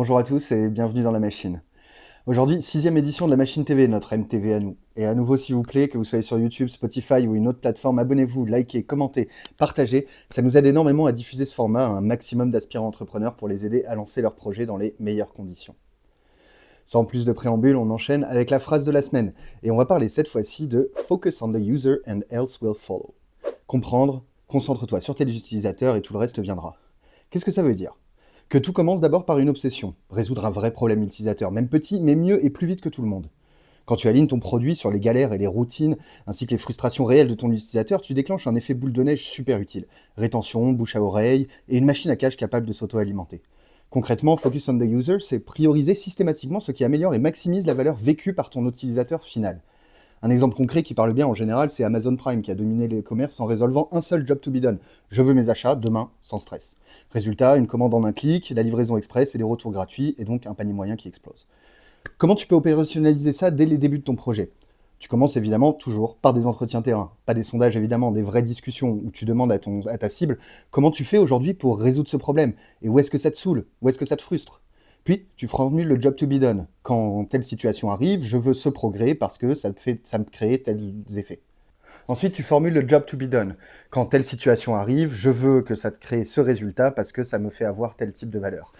Bonjour à tous et bienvenue dans La Machine. Aujourd'hui, sixième édition de La Machine TV, notre MTV à nous. Et à nouveau, s'il vous plaît, que vous soyez sur YouTube, Spotify ou une autre plateforme, abonnez-vous, likez, commentez, partagez. Ça nous aide énormément à diffuser ce format à un maximum d'aspirants entrepreneurs pour les aider à lancer leurs projets dans les meilleures conditions. Sans plus de préambule, on enchaîne avec la phrase de la semaine. Et on va parler cette fois-ci de Focus on the user and else will follow. Comprendre, concentre-toi sur tes utilisateurs et tout le reste viendra. Qu'est-ce que ça veut dire ? Que tout commence d'abord par une obsession, résoudre un vrai problème utilisateur, même petit, mais mieux et plus vite que tout le monde. Quand tu alignes ton produit sur les galères et les routines, ainsi que les frustrations réelles de ton utilisateur, tu déclenches un effet boule de neige super utile. Rétention, bouche à oreille, et une machine à cache capable de s'auto-alimenter. Concrètement, Focus on the User, c'est prioriser systématiquement ce qui améliore et maximise la valeur vécue par ton utilisateur final. Un exemple concret qui parle bien en général, c'est Amazon Prime qui a dominé les commerces en résolvant un seul job to be done. Je veux mes achats demain, sans stress. Résultat, une commande en un clic, la livraison express et des retours gratuits, et donc un panier moyen qui explose. Comment tu peux opérationnaliser ça dès les débuts de ton projet ? Tu commences évidemment toujours par des entretiens terrain, pas des sondages évidemment, des vraies discussions où tu demandes à ta cible comment tu fais aujourd'hui pour résoudre ce problème et où est-ce que ça te saoule, où est-ce que ça te frustre. Puis, tu formules le job to be done. Quand telle situation arrive, je veux ce progrès parce que ça me crée tels effets. Ensuite, tu formules le job to be done. Quand telle situation arrive, je veux que ça te crée ce résultat parce que ça me fait avoir tel type de valeur.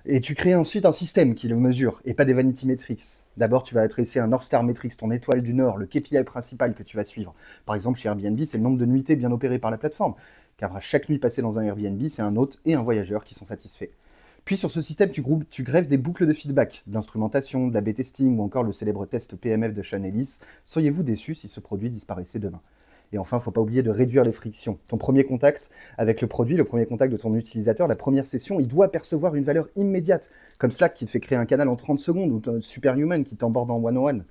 Et tu crées ensuite un système qui le mesure, et pas des vanity metrics. D'abord, tu vas adresser un North Star Metrics, ton étoile du Nord, le KPI principal que tu vas suivre. Par exemple, chez Airbnb, c'est le nombre de nuitées bien opérées par la plateforme. Car à chaque nuit passée dans un Airbnb, c'est un hôte et un voyageur qui sont satisfaits. Puis sur ce système, tu greffes des boucles de feedback, de l'instrumentation, de l'A/B testing ou encore le célèbre test PMF de Sean Ellis. Seriez-vous déçu si ce produit disparaissait demain ? Et enfin, il ne faut pas oublier de réduire les frictions. Ton premier contact avec le produit, le premier contact de ton utilisateur, la première session, il doit percevoir une valeur immédiate, comme Slack qui te fait créer un canal en 30 secondes ou Superhuman qui t'emborde en one-on-one.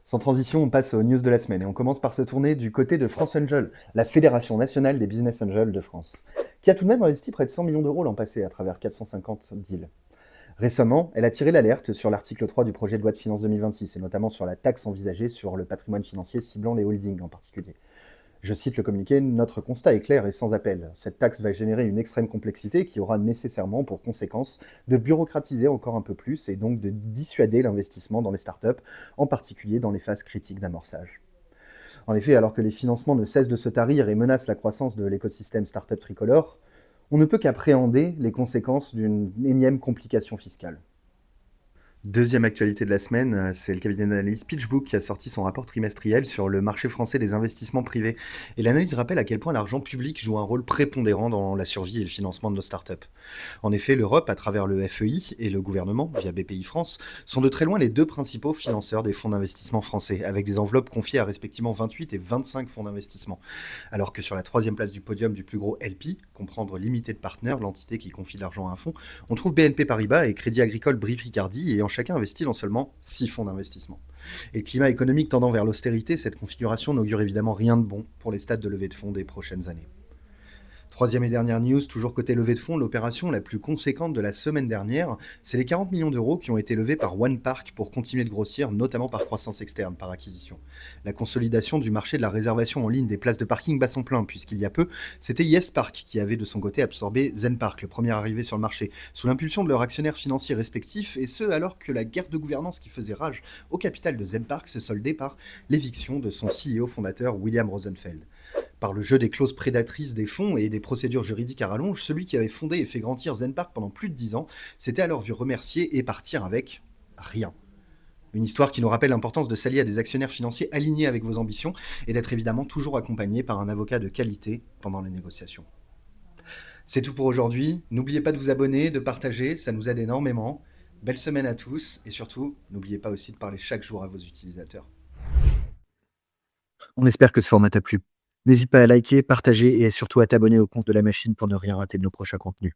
Sans transition, on passe aux news de la semaine et on commence par se tourner du côté de France Angel, la Fédération nationale des business angels de France, qui a tout de même investi près de 100 millions d'euros l'an passé à travers 450 deals. Récemment, elle a tiré l'alerte sur l'article 3 du projet de loi de finances 2026 et notamment sur la taxe envisagée sur le patrimoine financier ciblant les holdings en particulier. Je cite le communiqué, notre constat est clair et sans appel. Cette taxe va générer une extrême complexité qui aura nécessairement pour conséquence de bureaucratiser encore un peu plus et donc de dissuader l'investissement dans les startups, en particulier dans les phases critiques d'amorçage. En effet, alors que les financements ne cessent de se tarir et menacent la croissance de l'écosystème startup tricolore, on ne peut qu'appréhender les conséquences d'une énième complication fiscale. Deuxième actualité de la semaine, c'est le cabinet d'analyse PitchBook qui a sorti son rapport trimestriel sur le marché français des investissements privés. Et l'analyse rappelle à quel point l'argent public joue un rôle prépondérant dans la survie et le financement de nos startups. En effet, l'Europe, à travers le FEI et le gouvernement, via BPI France, sont de très loin les deux principaux financeurs des fonds d'investissement français, avec des enveloppes confiées à respectivement 28 et 25 fonds d'investissement. Alors que sur la troisième place du podium du plus gros LP, comprendre Limited Partner, l'entité qui confie de l'argent à un fonds, on trouve BNP Paribas et Crédit Agricole Brive Picardie, ayant chacun investi dans seulement 6 fonds d'investissement. Et le climat économique tendant vers l'austérité, cette configuration n'augure évidemment rien de bon pour les stades de levée de fonds des prochaines années. Troisième et dernière news, toujours côté levée de fonds, l'opération la plus conséquente de la semaine dernière, c'est les 40 millions d'euros qui ont été levés par OnePark pour continuer de grossir, notamment par croissance externe, par acquisition. La consolidation du marché de la réservation en ligne des places de parking bat son plein, puisqu'il y a peu, c'était YesPark qui avait de son côté absorbé ZenPark, le premier arrivé sur le marché, sous l'impulsion de leurs actionnaires financiers respectifs, et ce alors que la guerre de gouvernance qui faisait rage au capital de ZenPark se soldait par l'éviction de son CEO fondateur William Rosenfeld. Par le jeu des clauses prédatrices des fonds et des procédures juridiques à rallonge, celui qui avait fondé et fait grandir ZenPark pendant plus de 10 ans s'était alors vu remercier et partir avec rien. Une histoire qui nous rappelle l'importance de s'allier à des actionnaires financiers alignés avec vos ambitions et d'être évidemment toujours accompagné par un avocat de qualité pendant les négociations. C'est tout pour aujourd'hui. N'oubliez pas de vous abonner, de partager, ça nous aide énormément. Belle semaine à tous et surtout, n'oubliez pas aussi de parler chaque jour à vos utilisateurs. On espère que ce format t'a plu. N'hésite pas à liker, partager et surtout à t'abonner au compte de La Machine pour ne rien rater de nos prochains contenus.